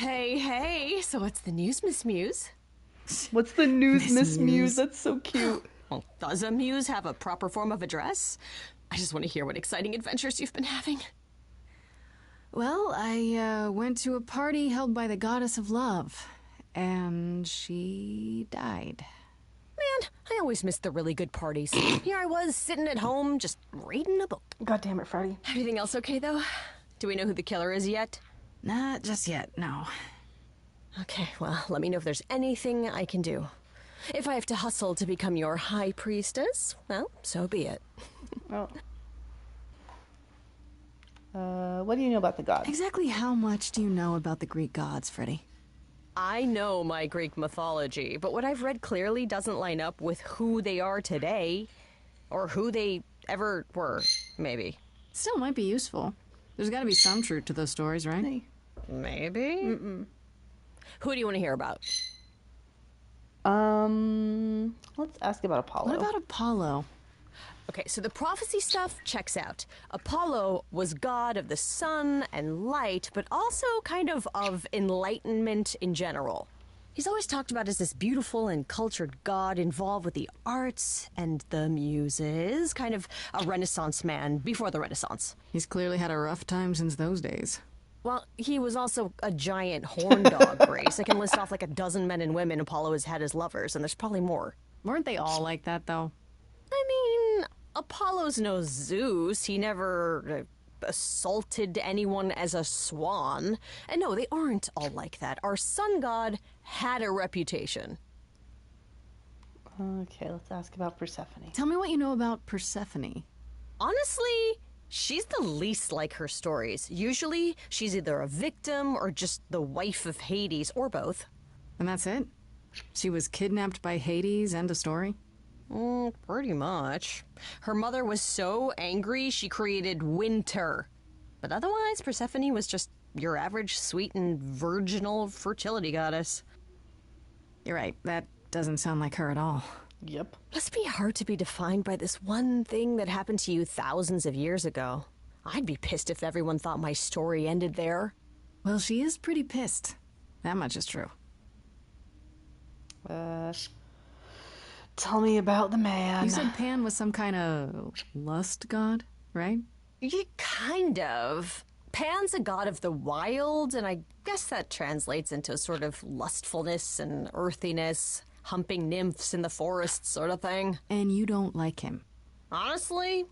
Hey, hey, so what's the news, Miss Muse? What's the news, Miss Muse? That's so cute. Well, does a muse have a proper form of address? I just want to hear what exciting adventures you've been having. Well, I went to a party held by the goddess of love, and she died. Man, I always miss the really good parties. Here I was, sitting at home, just reading a book. God damn it, Freddie. Everything else okay, though? Do we know who the killer is yet? Not just yet, no. Okay, well, let me know if there's anything I can do. If I have to hustle to become your high priestess, well, so be it. Well, what do you know about the gods? Exactly how much do you know about the Greek gods, Freddie? I know my Greek mythology, but what I've read clearly doesn't line up with who they are today. Or who they ever were, maybe. Still might be useful. There's gotta be some truth to those stories, right? Hey. Maybe? Who do you want to hear about? Let's ask about Apollo. What about Apollo? Okay, so the prophecy stuff checks out. Apollo was god of the sun and light, but also kind of enlightenment in general. He's always talked about as this beautiful and cultured god involved with the arts and the muses, kind of a Renaissance man before the Renaissance. He's clearly had a rough time since those days. Well, he was also a giant horn dog, Grace. I can list off like a dozen men and women Apollo has had as lovers, and there's probably more. Weren't they all like that, though? I mean, Apollo's no Zeus. He never assaulted anyone as a swan. And no, they aren't all like that. Our sun god had a reputation. Okay, let's ask about Persephone. Tell me what you know about Persephone. Honestly, she's the least like her stories. Usually, she's either a victim or just the wife of Hades, or both. And that's it? She was kidnapped by Hades, end of story? Pretty much. Her mother was so angry she created winter. But otherwise, Persephone was just your average sweet and virginal fertility goddess. You're right, that doesn't sound like her at all. Yep. Must be hard to be defined by this one thing that happened to you thousands of years ago. I'd be pissed if everyone thought my story ended there. Well, she is pretty pissed. That much is true. Tell me about the man. You said Pan was some kind of lust god, right? Yeah, kind of. Pan's a god of the wild, and I guess that translates into a sort of lustfulness and earthiness, humping nymphs in the forest sort of thing. And you don't like him? Honestly,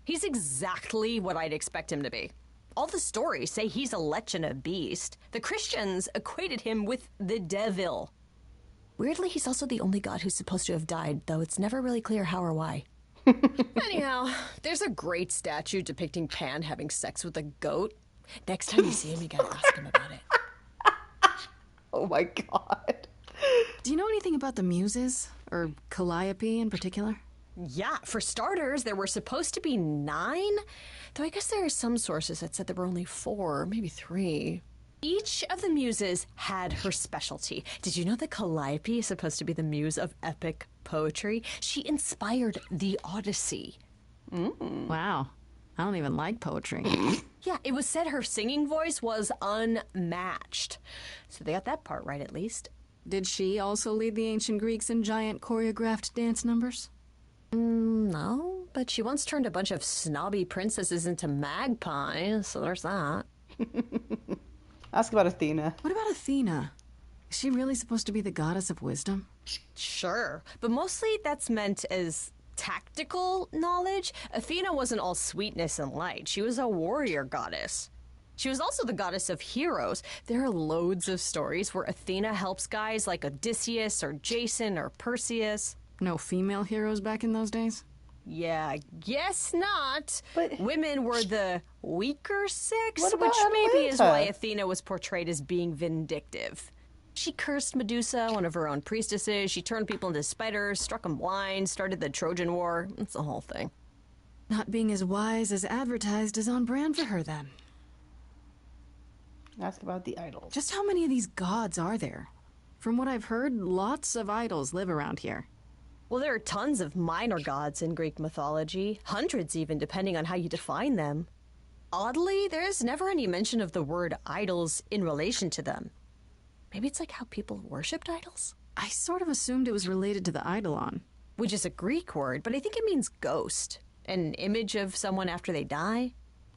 he's exactly what I'd expect him to be. All the stories say he's a lech and a beast. The Christians equated him with the devil. Weirdly, he's also the only god who's supposed to have died, though it's never really clear how or why. Anyhow, there's a great statue depicting Pan having sex with a goat. Next time you see him, you gotta ask him about it. Oh my god. Do you know anything about the muses? Or Calliope in particular? Yeah, for starters, there were supposed to be 9, though I guess there are some sources that said there were only 4, maybe 3. Each of the muses had her specialty. Did you know that Calliope is supposed to be the muse of epic poetry? She inspired the Odyssey. Wow. I don't even like poetry. Yeah, it was said her singing voice was unmatched. So they got that part right, at least. Did she also lead the ancient Greeks in giant choreographed dance numbers? No, but she once turned a bunch of snobby princesses into magpies, so there's that. Ask about Athena. What about Athena? Is she really supposed to be the goddess of wisdom? Sure, but mostly that's meant as tactical knowledge. Athena wasn't all sweetness and light. She was a warrior goddess. She was also the goddess of heroes. There are loads of stories where Athena helps guys like Odysseus or Jason or Perseus. No female heroes back in those days? Yeah, I guess not. But women were the weaker sex, What about which maybe is Atalanta? why Athena was portrayed as being vindictive. She cursed Medusa, one of her own priestesses. She turned people into spiders, struck them blind, started the Trojan War. It's the whole thing. Not being as wise as advertised is on brand for her, then. ask about the idols. Just how many of these gods are there? From what I've heard, lots of idols live around here. Well, there are tons of minor gods in Greek mythology, hundreds even, depending on how you define them. Oddly, there is never any mention of the word idols in relation to them. Maybe it's like how people worshipped idols? I sort of assumed it was related to the eidolon. Which is a Greek word, but I think it means ghost. An image of someone after they die.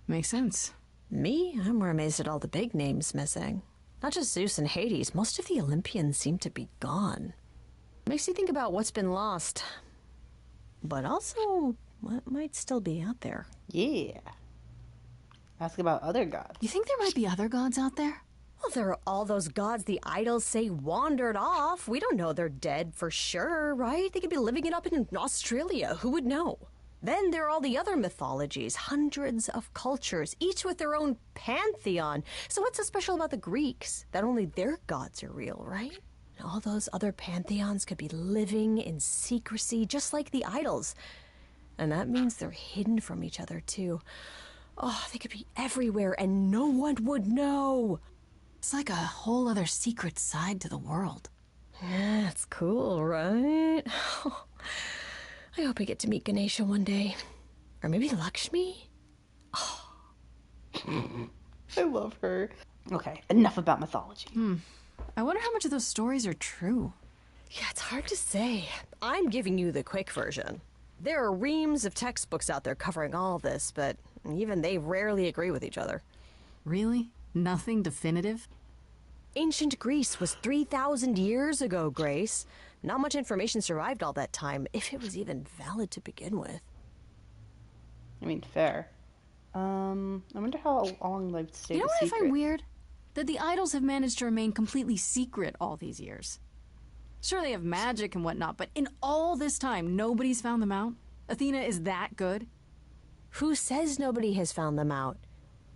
Makes sense. Me? I'm more amazed at all the big names missing. Not just Zeus and Hades, most of the Olympians seem to be gone. Makes you think about what's been lost. But also, what might still be out there. Yeah. Ask about other gods. You think there might be other gods out there? Well, there are all those gods the idols say wandered off. We don't know they're dead for sure, right? They could be living it up in Australia. Who would know? Then there are all the other mythologies, hundreds of cultures, each with their own pantheon. So what's so special about the Greeks? That only their gods are real, right? And all those other pantheons could be living in secrecy, just like the idols. And that means they're hidden from each other, too. Oh, they could be everywhere, and no one would know. It's like a whole other secret side to the world. Yeah, that's cool, right? I hope I get to meet Ganesha one day. Or maybe Lakshmi? I love her. Okay, enough about mythology. I wonder how much of those stories are true. Yeah, it's hard to say. I'm giving you the quick version. There are reams of textbooks out there covering all this, but even they rarely agree with each other. Really? Nothing definitive? Ancient Greece was 3,000 years ago, Grace. Not much information survived all that time, if it was even valid to begin with. I mean, fair. I wonder how long they've stayed You know what a secret. I find weird? That the idols have managed to remain completely secret all these years. Sure, they have magic and whatnot, but in all this time, nobody's found them out? Athena is that good? Who says nobody has found them out?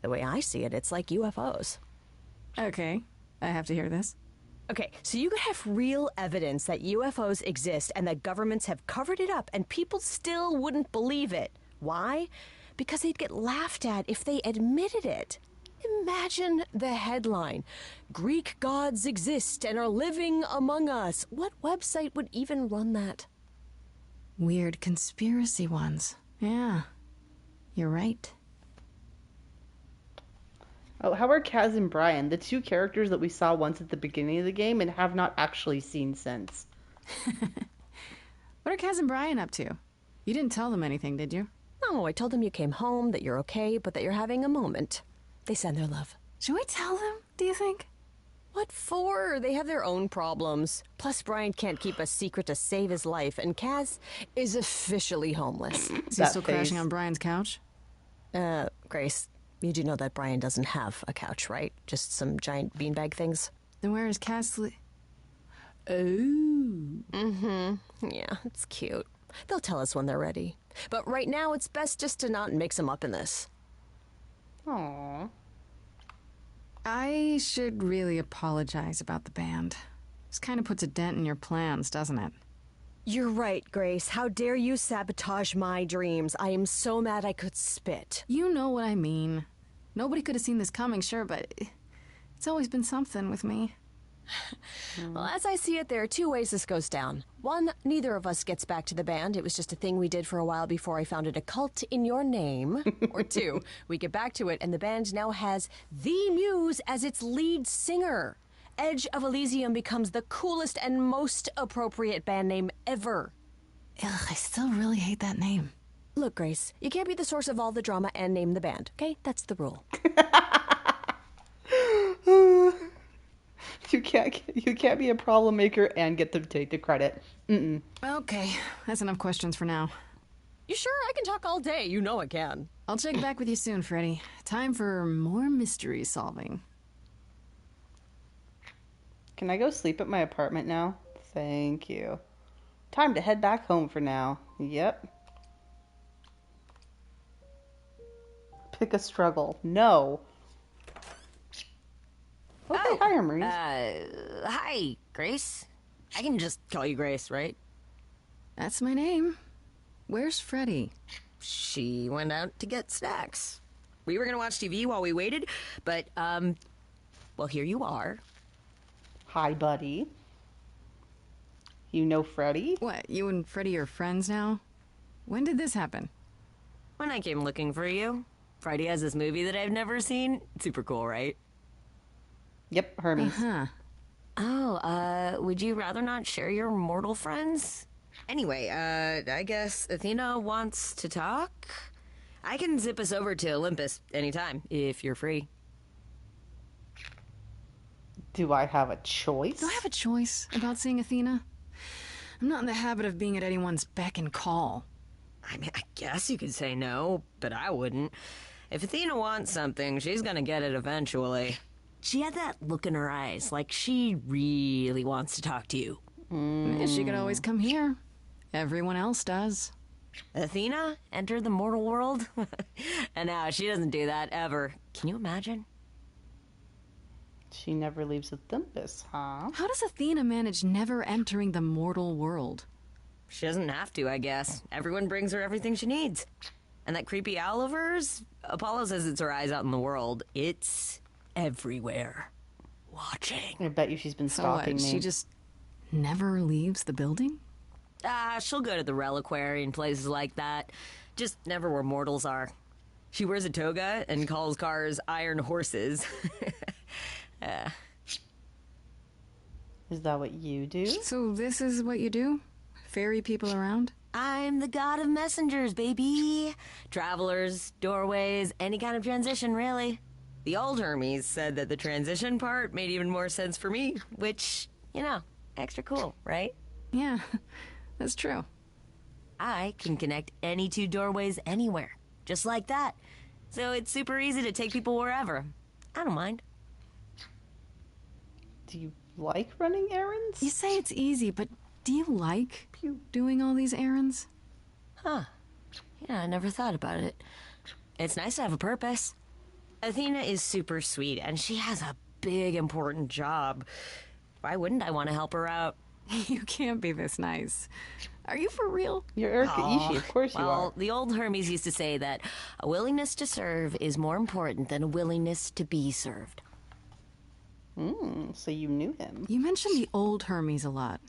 The way I see it, it's like UFOs. Okay, I have to hear this. Okay, so you could have real evidence that UFOs exist and that governments have covered it up and people still wouldn't believe it. Why? Because they'd get laughed at if they admitted it. Imagine the headline. Greek gods exist and are living among us. What website would even run that? Weird conspiracy ones. Yeah, you're right. Oh, how are Kaz and Brian, the two characters that we saw once at the beginning of the game and have not actually seen since? What are Kaz and Brian up to? You didn't tell them anything, did you? No, I told them you came home, that you're okay, but that you're having a moment. They send their love. Should we tell them, do you think? What for? They have their own problems. Plus, Brian can't keep a secret to save his life, and Kaz is officially homeless. Is he still crashing on Brian's couch? Grace, you do know that Brian doesn't have a couch, right? Just some giant beanbag things? Then where is Kaz Yeah, it's cute. They'll tell us when they're ready. But right now, it's best just to not mix them up in this. Aww. I should really apologize about the band. This kind of puts a dent in your plans, doesn't it? You're right, Grace. How dare you sabotage my dreams? I am so mad I could spit. You know what I mean. Nobody could have seen this coming, sure, but it's always been something with me. Well, as I see it, there are two ways this goes down. One, neither of us gets back to the band. It was just a thing we did for a while before I founded a cult in your name. Or two, we get back to it and the band now has the Muse as its lead singer. Edge of Elysium becomes the coolest and most appropriate band name ever. Ugh, I still really hate that name. Look, Grace, you can't be the source of all the drama and name the band, okay? That's the rule. You can't be a problem maker and get to take the credit. Mm-mm. Okay, that's enough questions for now. You sure? I can talk all day. You know I can. I'll check back with you soon, Freddie. Time for more mystery solving. Can I go sleep at my apartment now? Thank you. Time to head back home for now. Yep. Pick a struggle. No. Okay, hi, Maurice. Hi, Grace. I can just call you Grace, right? That's my name. Where's Freddie? She went out to get snacks. We were gonna watch TV while we waited, but, well, here you are. Hi, buddy. You know Freddie? What, you and Freddie are friends now? When did this happen? When I came looking for you. Freddie has this movie that I've never seen. Super cool, right? Yep, Hermes. Huh. So, would you rather not share your mortal friends? Anyway, I guess Athena wants to talk? I can zip us over to Olympus anytime, if you're free. Do I have a choice? Do I have a choice about seeing Athena? I'm not in the habit of being at anyone's beck and call. I mean, I guess you could say no, but I wouldn't. If Athena wants something, she's gonna get it eventually. She had that look in her eyes, like she really wants to talk to you. She could always come here. Everyone else does. Athena entered the mortal world? And now she doesn't do that ever. Can you imagine? She never leaves Olympus, huh? How does Athena manage never entering the mortal world? She doesn't have to, I guess. Everyone brings her everything she needs. And that creepy owl of hers? Apollo says it's her eyes out in the world. It's everywhere. Watching. I bet you she's been So what, stalking me. she just never leaves the building? She'll go to the reliquary and places like that. Just never where mortals are. She wears a toga and calls cars iron horses. Is that what you do? So this is what you do? Ferry people around? I'm the god of messengers, baby. Travelers, doorways, any kind of transition, really. The old Hermes said that the transition part made even more sense for me, which, you know, extra cool, right? Yeah, that's true. I can connect any two doorways anywhere, just like that. So it's super easy to take people wherever. I don't mind. Do you like running errands? You say it's easy, but do you like Pew. doing all these errands? Huh. Yeah, I never thought about it. It's nice to have a purpose. Athena is super sweet, and she has a big, important job. Why wouldn't I want to help her out? You can't be this nice. Are you for real? You're Erika Ishii, of course you Well, are. the old Hermes used to say that a willingness to serve is more important than a willingness to be served. So you knew him. You mentioned the old Hermes a lot.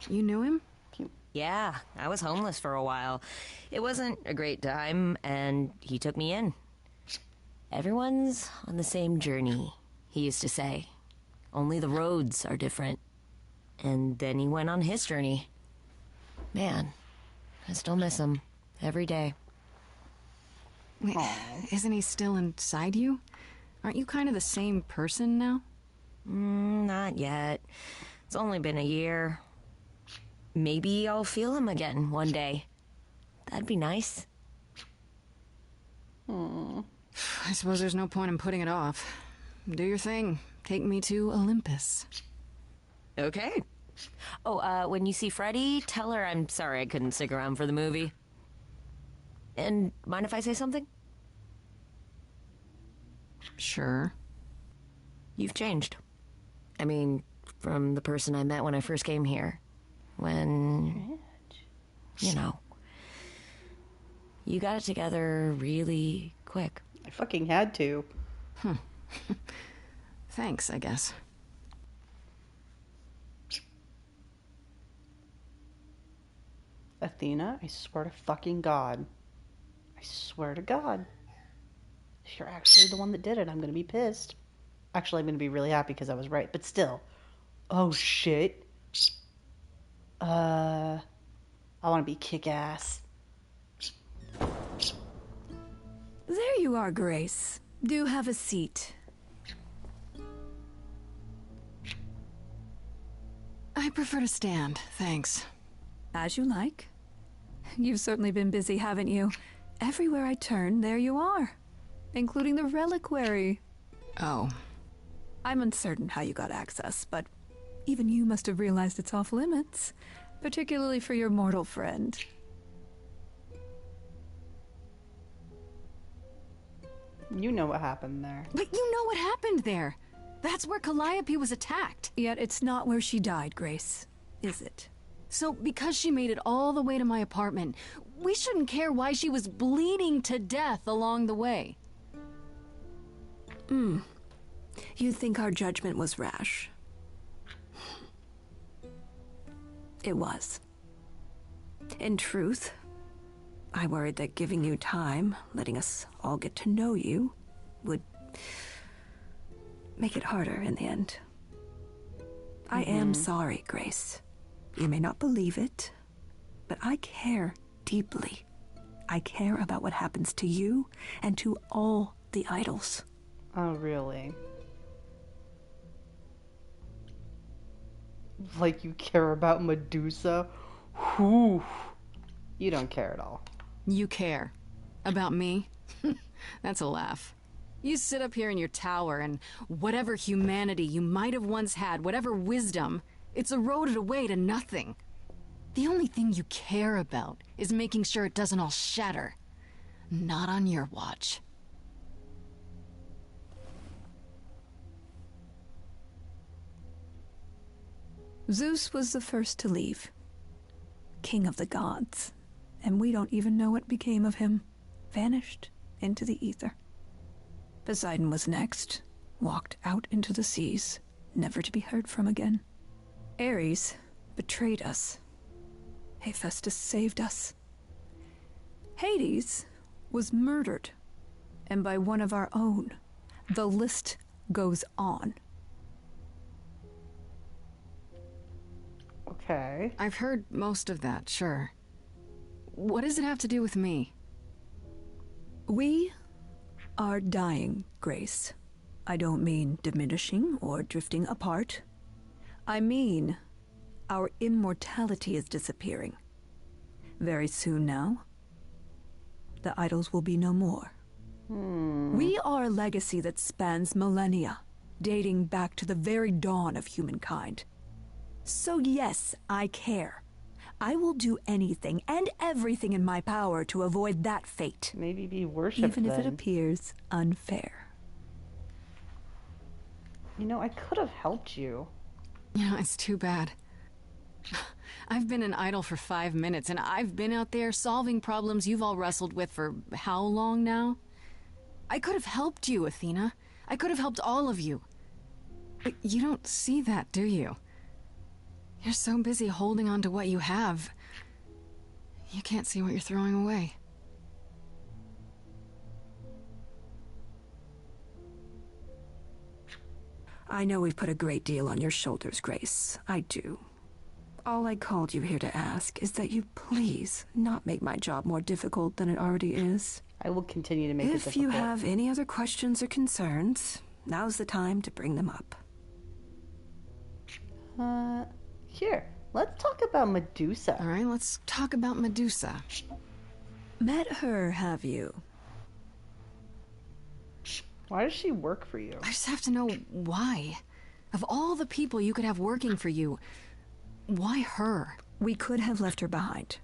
You knew him? Pew. Yeah, I was homeless for a while. It wasn't a great time, and he took me in. Everyone's on the same journey, he used to say. Only the roads are different. And then he went on his journey. Man, I still miss him every day. Wait, isn't he still inside you? Aren't you kind of the same person now? Not yet. It's only been a year. Maybe I'll feel him again one day. That'd be nice. I suppose there's no point in putting it off. Do your thing. Take me to Olympus. Okay. Oh, when you see Freddie, tell her I'm sorry I couldn't stick around for the movie. And mind if I say something? Sure. You've changed. I mean, from the person I met when I first came here. When, you know, you got it together really quick. I fucking had to. Thanks, I guess. Athena, I swear to fucking God. I swear to God. If you're actually the one that did it, I'm gonna be pissed. Actually, I'm gonna be really happy because I was right, but still. Oh shit. I wanna be kick-ass. There you are, Grace. Do have a seat. I prefer to stand, thanks. As you like. You've certainly been busy, haven't you? Everywhere I turn, there you are. Including the reliquary. Oh, I'm uncertain how you got access, but even you must have realized it's off limits. Particularly for your mortal friend. You know what happened there. but you know what happened there. That's where Calliope was attacked. Yet it's not where she died, Grace, is it? So because she made it all the way to my apartment, we shouldn't care why she was bleeding to death along the way. You think our judgment was rash? It was. In truth, I worried that giving you time, letting us all get to know you, would make it harder in the end. I am sorry, Grace. You may not believe it, but I care deeply. I care about what happens to you and to all the idols. Oh, really? Like you care about Medusa? Whew. You don't care at all. You care. About me? That's a laugh. You sit up here in your tower, and whatever humanity you might have once had, whatever wisdom, it's eroded away to nothing. The only thing you care about is making sure it doesn't all shatter. Not on your watch. Zeus was the first to leave. King of the gods. And we don't even know what became of him. Vanished into the ether. Poseidon was next. Walked out into the seas, never to be heard from again. Ares betrayed us. Hephaestus saved us. Hades was murdered. And by one of our own. The list goes on. Okay. I've heard most of that, sure. What does it have to do with me? We are dying, Grace. I don't mean diminishing or drifting apart. I mean our immortality is disappearing. Very soon now, the idols will be no more. We are a legacy that spans millennia, dating back to the very dawn of humankind. So yes, I care. I will do anything and everything in my power to avoid that fate. Maybe be worshipped Even if it then. appears unfair. You know, I could have helped you. You know, it's too bad. I've been an idol for 5 minutes, and I've been out there solving problems you've all wrestled with for how long now? I could have helped you, Athena. I could have helped all of you. But you don't see that, do you? You're so busy holding on to what you have. You can't see what you're throwing away. I know we've put a great deal on your shoulders, Grace. I do. All I called you here to ask is that you please not make my job more difficult than it already is. I will continue to make it difficult. If you have any other questions or concerns, now's the time to bring them up. Here, let's talk about Medusa. All right, let's talk about Medusa. Met her, have you? Why does she work for you? I just have to know why. Of all the people you could have working for you, why her? We could have left her behind.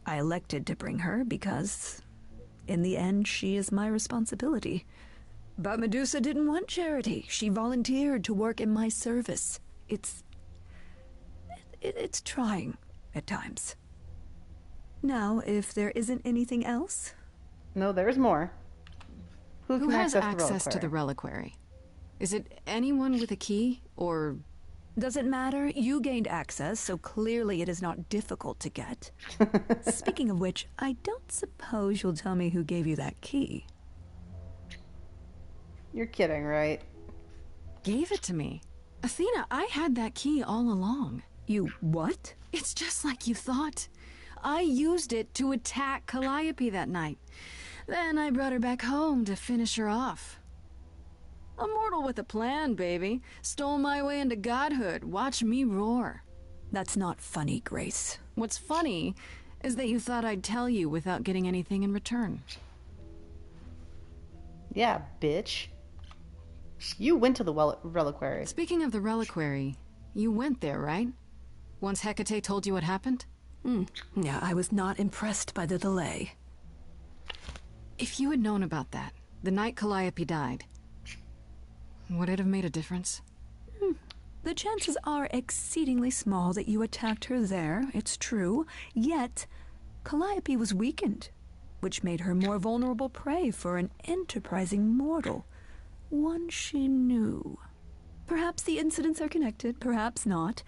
I elected to bring her because, in the end, she is my responsibility. But Medusa didn't want charity. She volunteered to work in my service. It's trying at times. Now, if there isn't anything else... No, there's more. Who has the access to the reliquary? reliquary? Is it anyone with a key, or... Doesn't matter. You gained access, so clearly it is not difficult to get. Speaking of which, I don't suppose you'll tell me who gave you that key. You're kidding, right? Gave it to me? Athena, I had that key all along. You what? It's just like you thought. I used it to attack Calliope that night. Then I brought her back home to finish her off. A mortal with a plan, baby. Stole my way into godhood. Watch me roar. That's not funny, Grace. What's funny is that you thought I'd tell you without getting anything in return. Yeah, bitch. You went to the reliquary. Speaking of the reliquary, you went there, right? Once Hecate told you what happened? Yeah, I was not impressed by the delay. If you had known about that, the night Calliope died, would it have made a difference? The chances are exceedingly small that you attacked her there, it's true. Yet, Calliope was weakened, which made her more vulnerable prey for an enterprising mortal. One she knew. Perhaps the incidents are connected, perhaps not.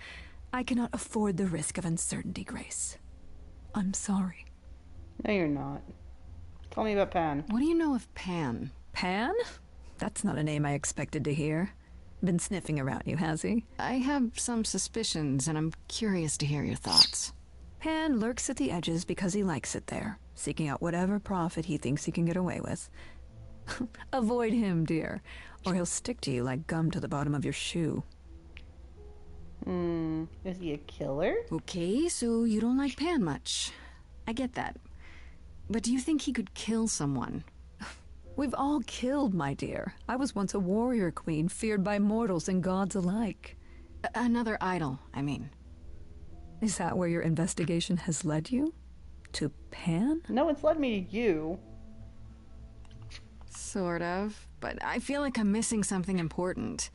I cannot afford the risk of uncertainty, Grace. I'm sorry. No, you're not. Tell me about Pan. What do you know of Pan? Pan? That's not a name I expected to hear. Been sniffing around you, has he? I have some suspicions, and I'm curious to hear your thoughts. Pan lurks at the edges because he likes it there, seeking out whatever profit he thinks he can get away with. Avoid him, dear, or he'll stick to you like gum to the bottom of your shoe. Is he a killer? Okay, so you don't like Pan much. I get that. But do you think he could kill someone? We've all killed, my dear. I was once a warrior queen, feared by mortals and gods alike. Another idol, I mean. Is that where your investigation has led you? To Pan? No, it's led me to you. Sort of. But I feel like I'm missing something important.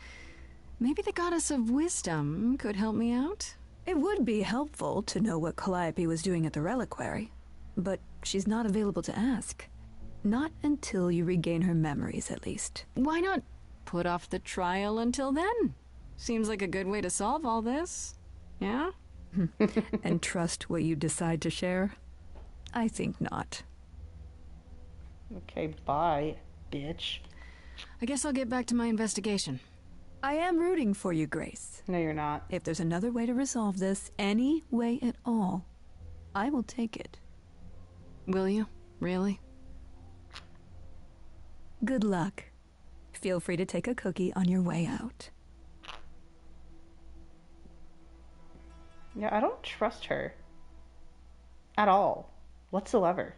Maybe the goddess of wisdom could help me out? It would be helpful to know what Calliope was doing at the reliquary, but she's not available to ask. Not until you regain her memories, at least. Why not put off the trial until then? Seems like a good way to solve all this. Yeah? And trust what you decide to share? I think not. Okay, bye, bitch. I guess I'll get back to my investigation. I am rooting for you, Grace. No, you're not. If there's another way to resolve this, any way at all, I will take it. Will you? Really? Good luck. Feel free to take a cookie on your way out. Yeah, I don't trust her. At all. Whatsoever.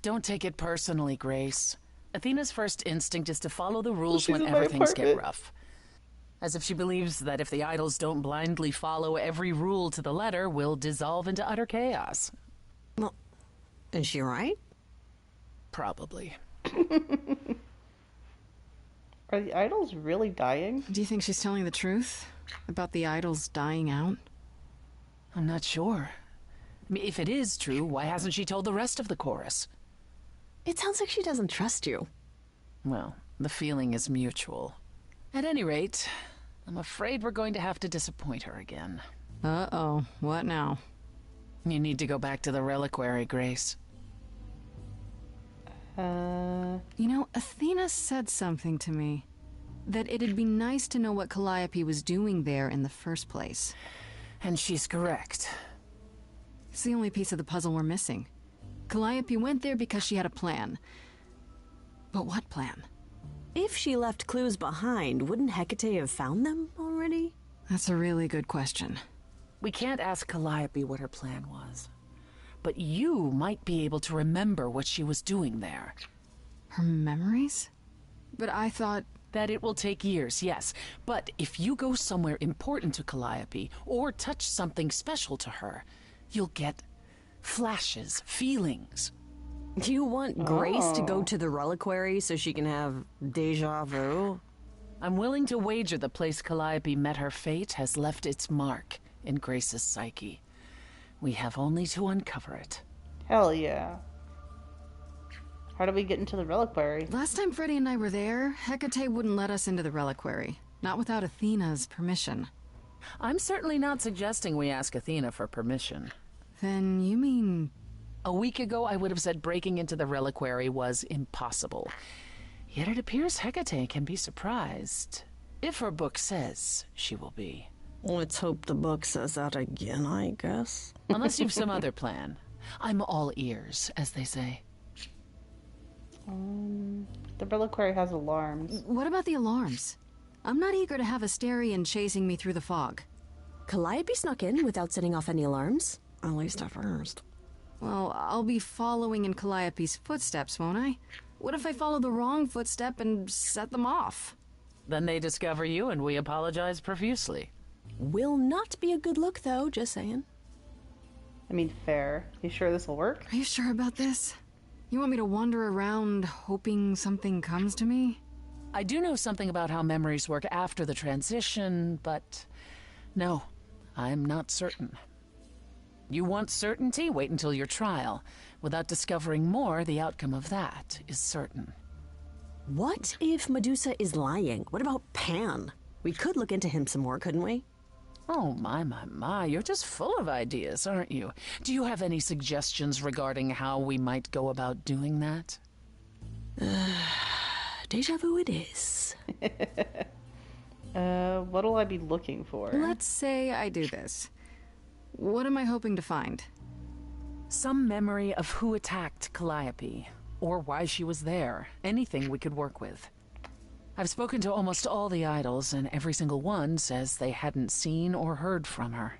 Don't take it personally, Grace. Athena's first instinct is to follow the rules She's when in my things get apartment. rough. As if she believes that if the idols don't blindly follow every rule to the letter, we'll dissolve into utter chaos. Well, is she right? Probably. Are the idols really dying? Do you think she's telling the truth? About the idols dying out? I'm not sure. I mean, if it is true, why hasn't she told the rest of the chorus? It sounds like she doesn't trust you. Well, the feeling is mutual. At any rate, I'm afraid we're going to have to disappoint her again. Uh-oh. What now? You need to go back to the reliquary, Grace. You know, Athena said something to me. That it'd be nice to know what Calliope was doing there in the first place. And she's correct. It's the only piece of the puzzle we're missing. Calliope went there because she had a plan. But what plan? If she left clues behind, wouldn't Hecate have found them already? That's a really good question. We can't ask Calliope what her plan was. But you might be able to remember what she was doing there. Her memories? But I thought... That it will take years, yes. But if you go somewhere important to Calliope, or touch something special to her, you'll get flashes, feelings. Do you want Grace to go to the reliquary so she can have deja vu? I'm willing to wager the place Calliope met her fate has left its mark in Grace's psyche. We have only to uncover it. Hell yeah. How do we get into the reliquary? Last time Freddie and I were there, Hecate wouldn't let us into the reliquary. Not without Athena's permission. I'm certainly not suggesting we ask Athena for permission. Then you mean... A week ago, I would have said breaking into the reliquary was impossible. Yet it appears Hecate can be surprised. If her book says she will be. Let's hope the book says that again, I guess. Unless you've some other plan. I'm all ears, as they say. The reliquary has alarms. What about the alarms? I'm not eager to have Asterion chasing me through the fog. Calliope snuck in without setting off any alarms. At least at first. Well, I'll be following in Calliope's footsteps, won't I? What if I follow the wrong footstep and set them off? Then they discover you and we apologize profusely. Will not be a good look, though, just saying. I mean, fair. You sure this will work? Are you sure about this? You want me to wander around hoping something comes to me? I do know something about how memories work after the transition, but no, I'm not certain. You want certainty? Wait until your trial. Without discovering more, the outcome of that is certain. What if Medusa is lying? What about Pan? We could look into him some more, couldn't we? Oh, my, you're just full of ideas, aren't you? Do you have any suggestions regarding how we might go about doing that? deja vu it is. What'll I be looking for? Let's say I do this. What am I hoping to find? Some memory of who attacked Calliope, or why she was there. Anything we could work with. I've spoken to almost all the idols, and every single one says they hadn't seen or heard from her.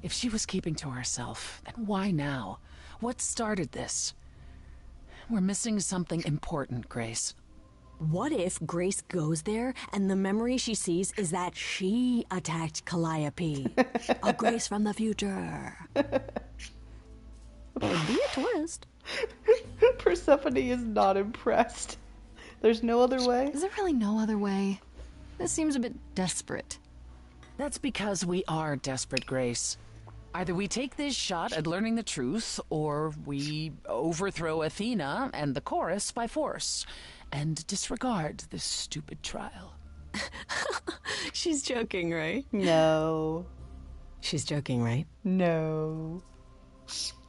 If she was keeping to herself, then why now? What started this? We're missing something important, Grace. What if Grace goes there and the memory she sees is that she attacked Calliope? A Grace from the future. Would be a twist. Persephone is not impressed. There's no other way? Is there really no other way? This seems a bit desperate. That's because we are desperate, Grace. Either we take this shot at learning the truth, or we overthrow Athena and the chorus by force, and disregard this stupid trial. She's joking, right? No. She's joking, right? No.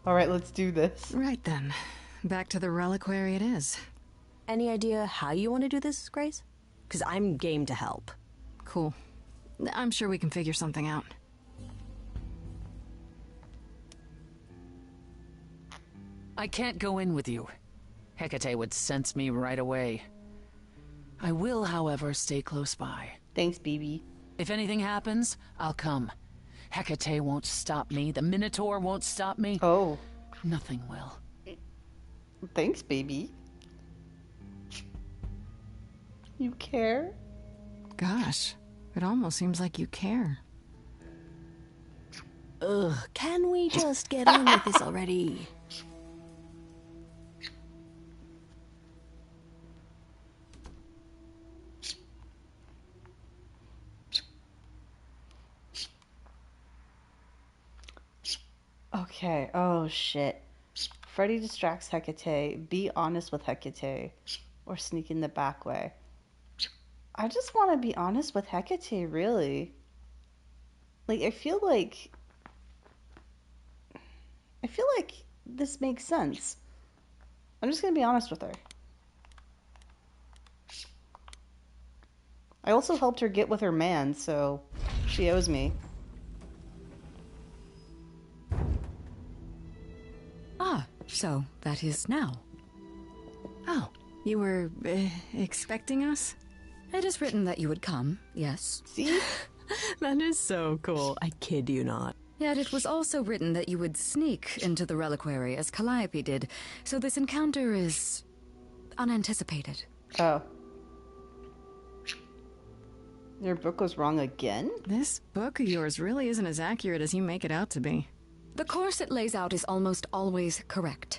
Alright, let's do this. Right then. Back to the reliquary it is. Any idea how you want to do this, Grace? Because I'm game to help. Cool. I'm sure we can figure something out. I can't go in with you. Hecate would sense me right away. I will, however, stay close by. Thanks, BB. If anything happens, I'll come. Hecate won't stop me. The Minotaur won't stop me. Oh. Nothing will. Thanks, baby. You care? Gosh, it almost seems like you care. Ugh, can we just get on with this already? Okay, oh shit. Freddie distracts Hecate. Be honest with Hecate. Or sneak in the back way. I just want to be honest with Hecate, really. Like, I feel like this makes sense. I'm just gonna be honest with her. I also helped her get with her man, so she owes me. Ah, so that is now. Oh, you were expecting us? It is written that you would come, yes. See? That is so cool. I kid you not. Yet it was also written that you would sneak into the reliquary as Calliope did, so this encounter is unanticipated. Oh. Your book was wrong again? This book of yours really isn't as accurate as you make it out to be. The course it lays out is almost always correct.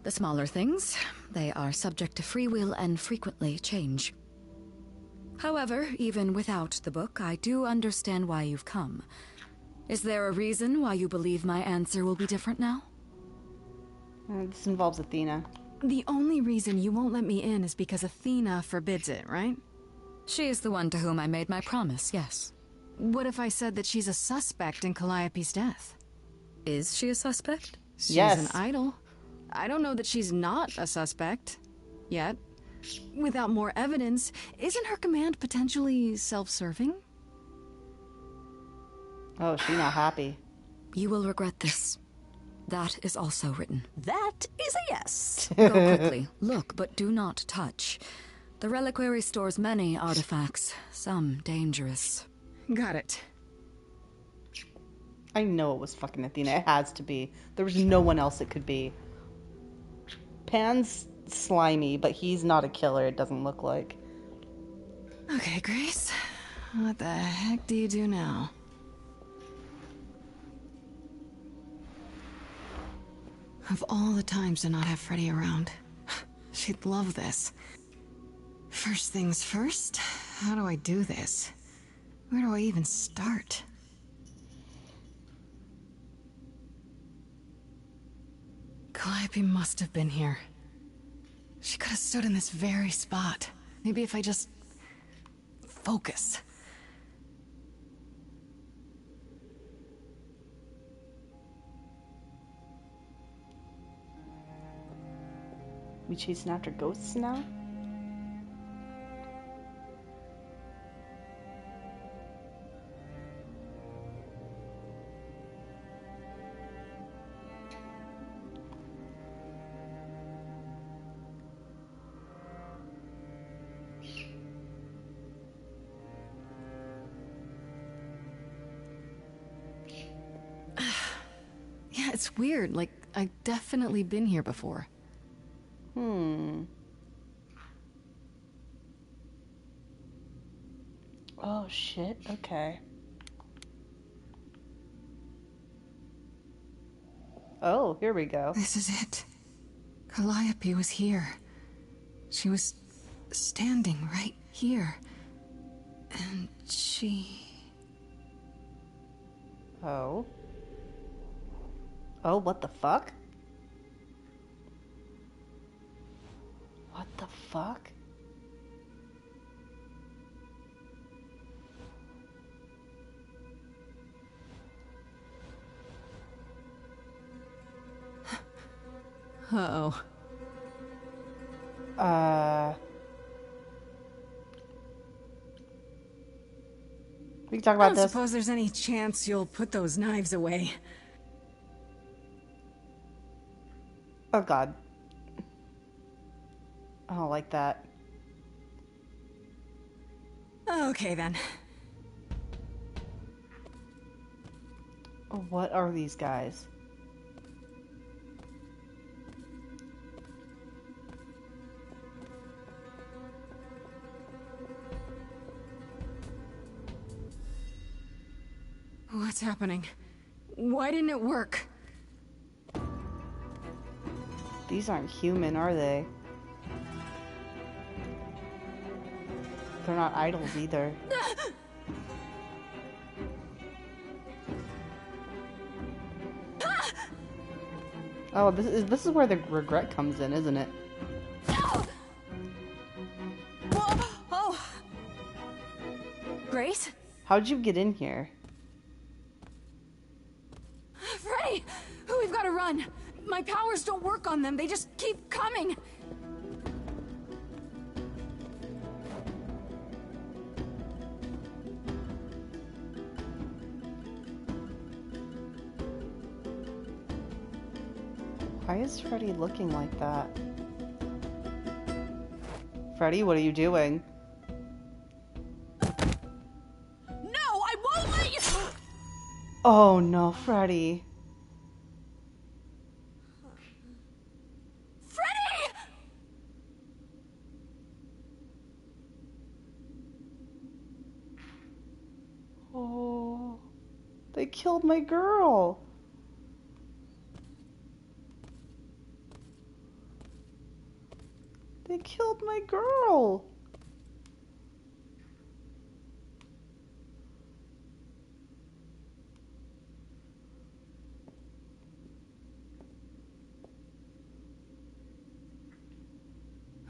The smaller things, they are subject to free will and frequently change. However, even without the book, I do understand why you've come. Is there a reason why you believe my answer will be different now? This involves Athena. The only reason you won't let me in is because Athena forbids it, right? She is the one to whom I made my promise, yes. What if I said that she's a suspect in Calliope's death? Is she a suspect? She's Yes. an idol. I don't know that she's not a suspect. Yet. Without more evidence, isn't her command potentially self-serving? Oh, she's not happy. You will regret this. That is also written. That is a yes. Go quickly. Look, but do not touch. The reliquary stores many artifacts, some dangerous. Got it. I know it was fucking Athena. It has to be. There was no one else it could be. Pan's slimy, but he's not a killer, it doesn't look like. Okay, Grace. What the heck do you do now? Of all the times to not have Freddie around, she'd love this. First things first, how do I do this? Where do I even start? Calliope must have been here. She could have stood in this very spot. Maybe if I just focus. We chasing after ghosts now? It's weird, like, I've definitely been here before. Oh, shit. Okay. Oh, here we go. This is it. Calliope was here. She was standing right here. And she... Oh. Oh, what the fuck? What the fuck? Uh-oh. We can talk I about don't this. suppose there's any chance you'll put those knives away. Oh, God. I don't like that. Okay, then. What are these guys? What's happening? Why didn't it work? These aren't human, are they? They're not idols either. Oh, this is where the regret comes in, isn't it? Oh! Grace? How'd you get in here? Freddie! We've got to run! My powers don't work on them, they just keep coming! Why is Freddie looking like that? Freddie, what are you doing? No, I won't let you! Oh no, Freddie. Freddie! Oh, they killed my girl. They killed my girl.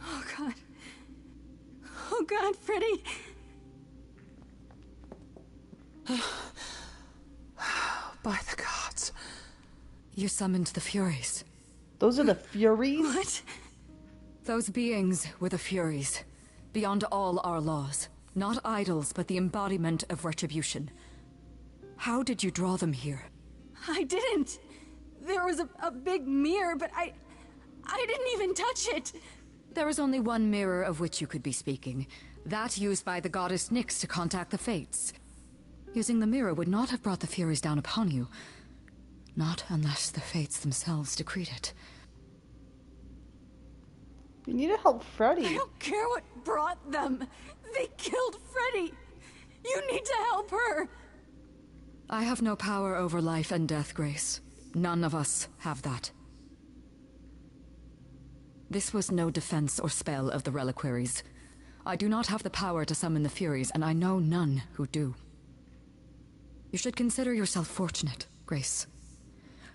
Oh God. Oh God, Freddie. By the gods. You summoned the Furies. Those are the Furies? What? Those beings were the Furies, beyond all our laws. Not idols, but the embodiment of Retribution. How did you draw them here? I didn't. There was a big mirror, but I didn't even touch it. There is only one mirror of which you could be speaking. That used by the goddess Nyx to contact the Fates. Using the mirror would not have brought the Furies down upon you. Not unless the Fates themselves decreed it. You need to help Freddie. I don't care what brought them. They killed Freddie. You need to help her. I have no power over life and death, Grace. None of us have that. This was no defense or spell of the reliquaries. I do not have the power to summon the Furies, and I know none who do. You should consider yourself fortunate, Grace.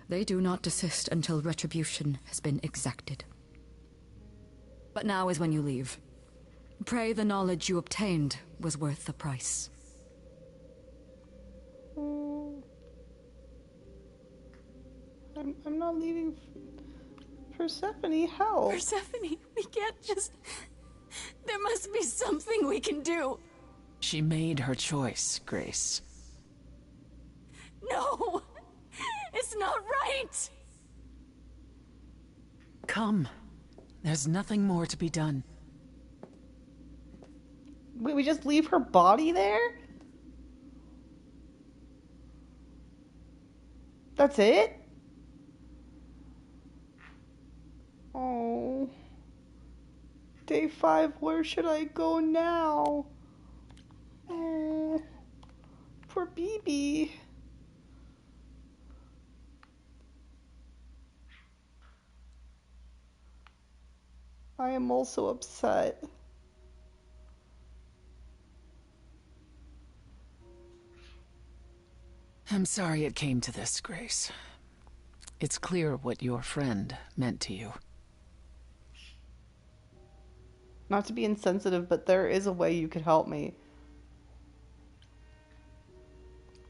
They do not desist until retribution has been exacted. But now is when you leave. Pray the knowledge you obtained was worth the price. I'm not leaving. Persephone, help. Persephone, we can't just... There must be something we can do. She made her choice, Grace. No! It's not right! Come. There's nothing more to be done. Wait, we just leave her body there? That's it? Oh. Day 5, where should I go now? Oh. Poor BB. I am also upset. I'm sorry it came to this, Grace. It's clear what your friend meant to you. Not to be insensitive, but there is a way you could help me.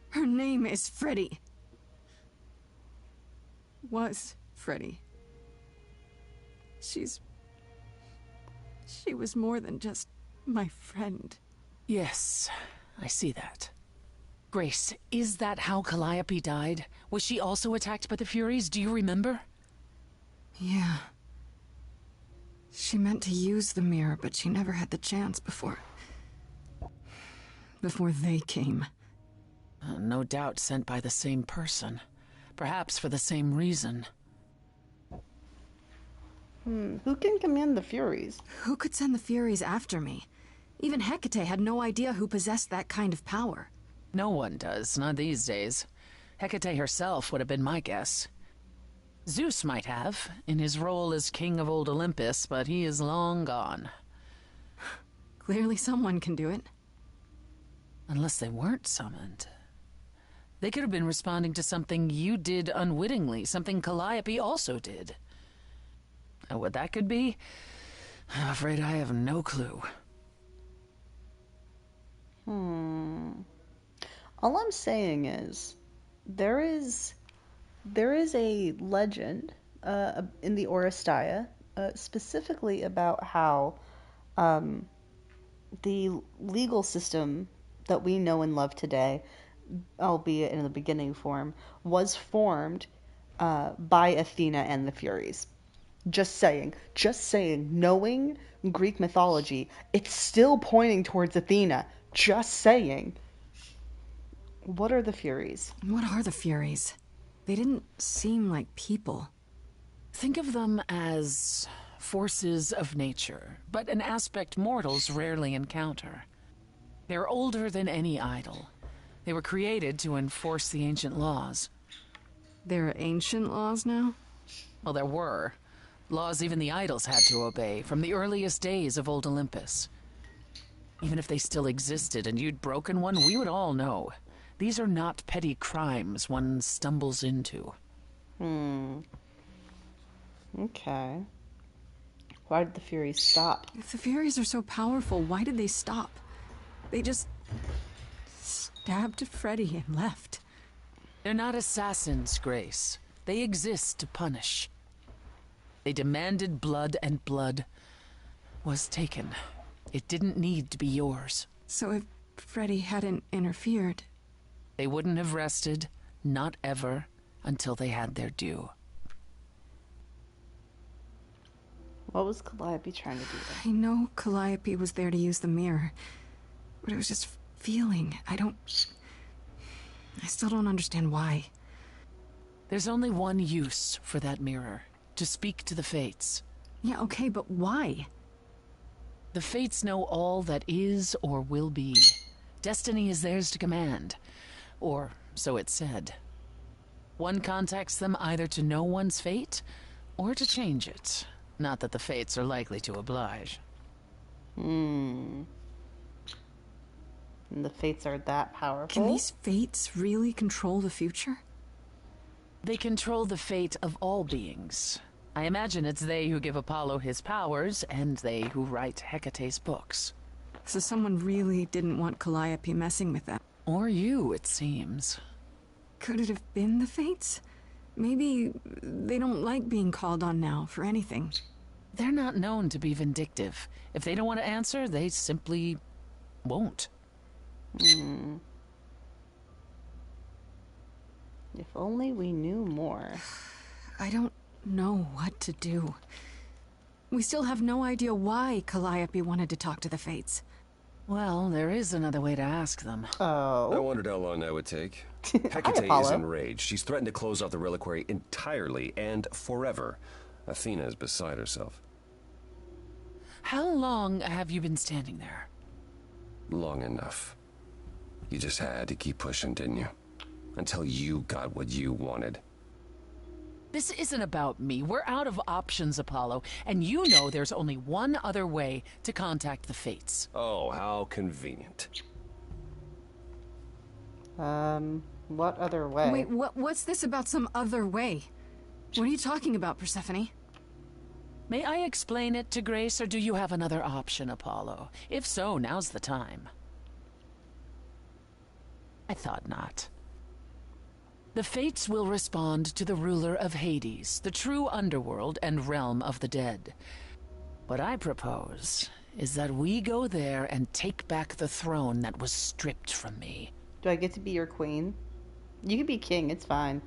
Her name is Freddie. Was Freddie. She was more than just my friend. Yes, I see that. Grace, is that how Calliope died? Was she also attacked by the Furies? Do you remember? Yeah. She meant to use the mirror, but she never had the chance before they came. No doubt sent by the same person. Perhaps for the same reason. Who can command the Furies? Who could send the Furies after me? Even Hecate had no idea who possessed that kind of power. No one does, not these days. Hecate herself would have been my guess. Zeus might have, in his role as king of old Olympus, but he is long gone. Clearly someone can do it. Unless they weren't summoned. They could have been responding to something you did unwittingly, something Calliope also did. And what that could be, I'm afraid I have no clue. All I'm saying is, there is a legend in the Oresteia, specifically about how the legal system that we know and love today, albeit in the beginning form, was formed by Athena and the Furies. Just saying, knowing Greek mythology, it's still pointing towards Athena. Just saying. What are the Furies? What are the Furies? They didn't seem like people. Think of them as forces of nature, but an aspect mortals rarely encounter. They're older than any idol. They were created to enforce the ancient laws. There are ancient laws now? Well, there were. Laws even the idols had to obey, from the earliest days of old Olympus. Even if they still existed and you'd broken one, we would all know. These are not petty crimes one stumbles into. Okay. Why did the Furies stop? If the Furies are so powerful, why did they stop? They just stabbed Freddie and left. They're not assassins, Grace. They exist to punish. They demanded blood, and blood was taken. It didn't need to be yours. So if Freddie hadn't interfered... They wouldn't have rested, not ever, until they had their due. What was Calliope trying to do then? I know Calliope was there to use the mirror, but it was just feeling. I still don't understand why. There's only one use for that mirror. To speak to the Fates. Yeah, okay, but why? The Fates know all that is or will be. Destiny is theirs to command. Or so it's said. One contacts them either to know one's fate, or to change it. Not that the Fates are likely to oblige. And the Fates are that powerful? Can these Fates really control the future? They control the fate of all beings. I imagine it's they who give Apollo his powers, and they who write Hecate's books. So someone really didn't want Calliope messing with them. Or you, it seems. Could it have been the Fates? Maybe they don't like being called on now for anything. They're not known to be vindictive. If they don't want to answer, they simply won't. If only we knew more. I don't know what to do. We still have no idea why Calliope wanted to talk to the Fates. Well, there is another way to ask them. Oh. I wondered how long that would take. Hecate is Apollo. enraged. She's threatened to close off the reliquary entirely and forever. Athena is beside herself. How long have you been standing there? Long enough. You just had to keep pushing, didn't you? Until you got what you wanted. This isn't about me. We're out of options, Apollo, and you know there's only one other way to contact the Fates. Oh, how convenient. What other way? Wait, what's this about some other way? What are you talking about, Persephone? May I explain it to Grace, or do you have another option, Apollo? If so, now's the time. I thought not. The Fates will respond to the ruler of Hades, the true underworld and realm of the dead. What I propose is that we go there and take back the throne that was stripped from me. Do I get to be your queen? You can be king, it's fine.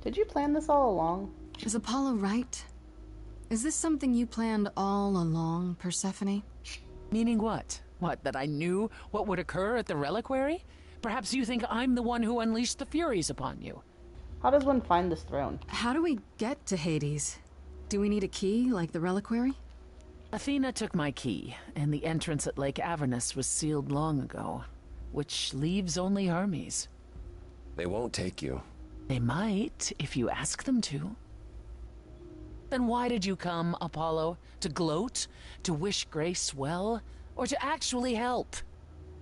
Did you plan this all along? Is Apollo right? Is this something you planned all along, Persephone? Meaning what? What, that I knew what would occur at the reliquary? Perhaps you think I'm the one who unleashed the Furies upon you. How does one find this throne? How do we get to Hades? Do we need a key, like the reliquary? Athena took my key, and the entrance at Lake Avernus was sealed long ago, which leaves only Hermes. They won't take you. They might, if you ask them to. Then why did you come, Apollo? To gloat? To wish Grace well? Or to actually help?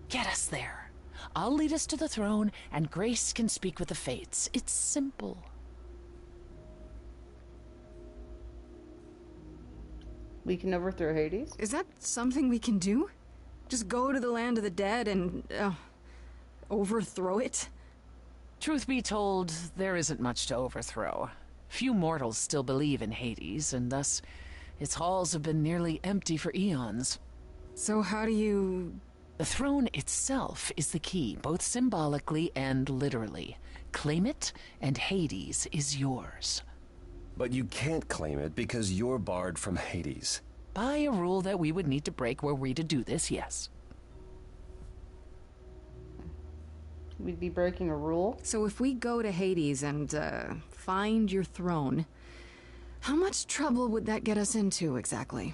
Get us there. I'll lead us to the throne, and Grace can speak with the Fates. It's simple. We can overthrow Hades? Is that something we can do? Just go to the land of the dead and, overthrow it? Truth be told, there isn't much to overthrow. Few mortals still believe in Hades, and thus its halls have been nearly empty for eons. So how do you... The throne itself is the key, both symbolically and literally. Claim it, and Hades is yours. But you can't claim it because you're barred from Hades. By a rule that we would need to break were we to do this, yes. We'd be breaking a rule? So if we go to Hades and, find your throne, how much trouble would that get us into, exactly?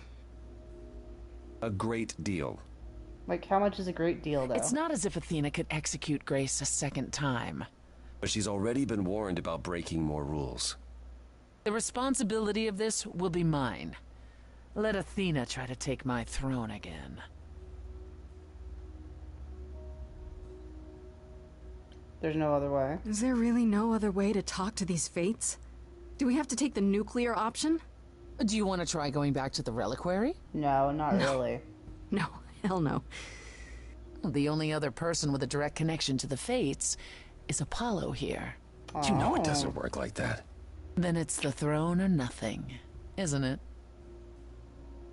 A great deal. Like, how much is a great deal, though? It's not as if Athena could execute Grace a second time. But she's already been warned about breaking more rules. The responsibility of this will be mine. Let Athena try to take my throne again. There's no other way. Is there really no other way to talk to these Fates? Do we have to take the nuclear option? Do you want to try going back to the reliquary? No, not really. No, hell no. The only other person with a direct connection to the Fates is Apollo here. You know it doesn't work like that. Then it's the throne or nothing, isn't it?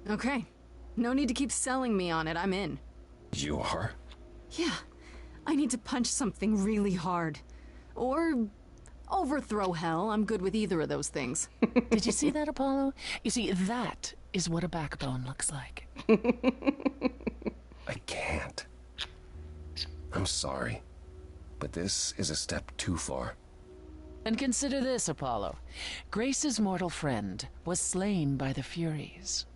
Okay. No need to keep selling me on it, I'm in. You are? Yeah. I need to punch something really hard. Or overthrow hell. I'm good with either of those things. Did you see that, Apollo? You see, that is what a backbone looks like. I can't. I'm sorry, but this is a step too far. And consider this, Apollo. Grace's mortal friend was slain by the Furies,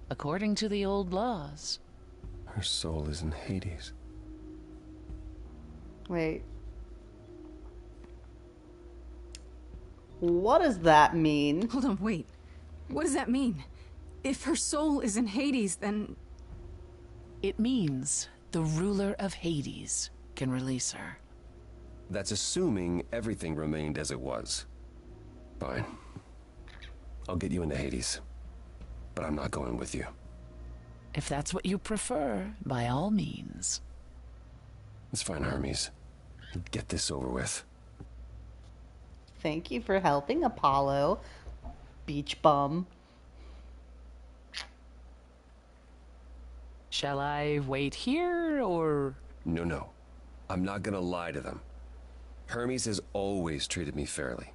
according to the old laws. Her soul is in Hades. Wait. What does that mean? Hold on, wait. What does that mean? If her soul is in Hades, then... It means the ruler of Hades can release her. That's assuming everything remained as it was. Fine. I'll get you into Hades. But I'm not going with you. If that's what you prefer, by all means. It's fine, Hermes. Get this over with. Thank you for helping, Apollo. Beach bum. Shall I wait here, or... No. I'm not gonna lie to them. Hermes has always treated me fairly.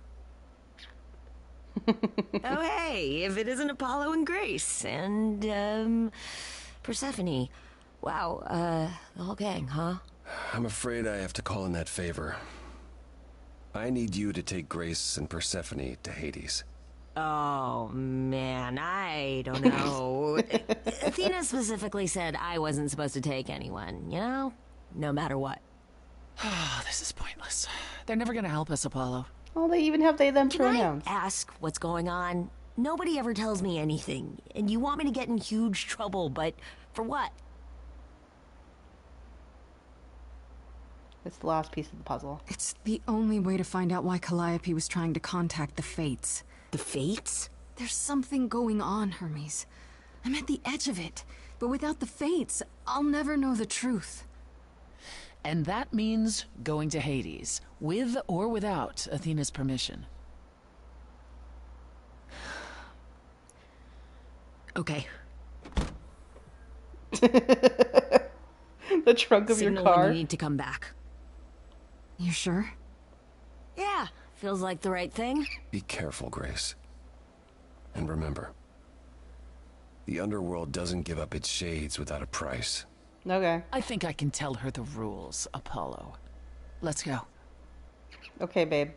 Oh, hey, if it isn't Apollo and Grace and, Persephone. Wow, the whole gang, huh? I'm afraid I have to call in that favor. I need you to take Grace and Persephone to Hades. Oh, man, I don't know. Athena specifically said I wasn't supposed to take anyone, you know? No matter what. Oh, this is pointless. They're never gonna help us, Apollo. Oh, they even have they, them pronouns. Can I ask what's going on? Nobody ever tells me anything, and you want me to get in huge trouble, but for what? It's the last piece of the puzzle. It's the only way to find out why Calliope was trying to contact the Fates. The Fates? There's something going on, Hermes. I'm at the edge of it, but without the Fates, I'll never know the truth. And that means going to Hades, with or without Athena's permission. Okay. The trunk of Signal your car. when you need to come back. You sure? Yeah, feels like the right thing. Be careful, Grace. And remember, the underworld doesn't give up its shades without a price. Okay. I think I can tell her the rules, Apollo. Let's go. Okay, babe.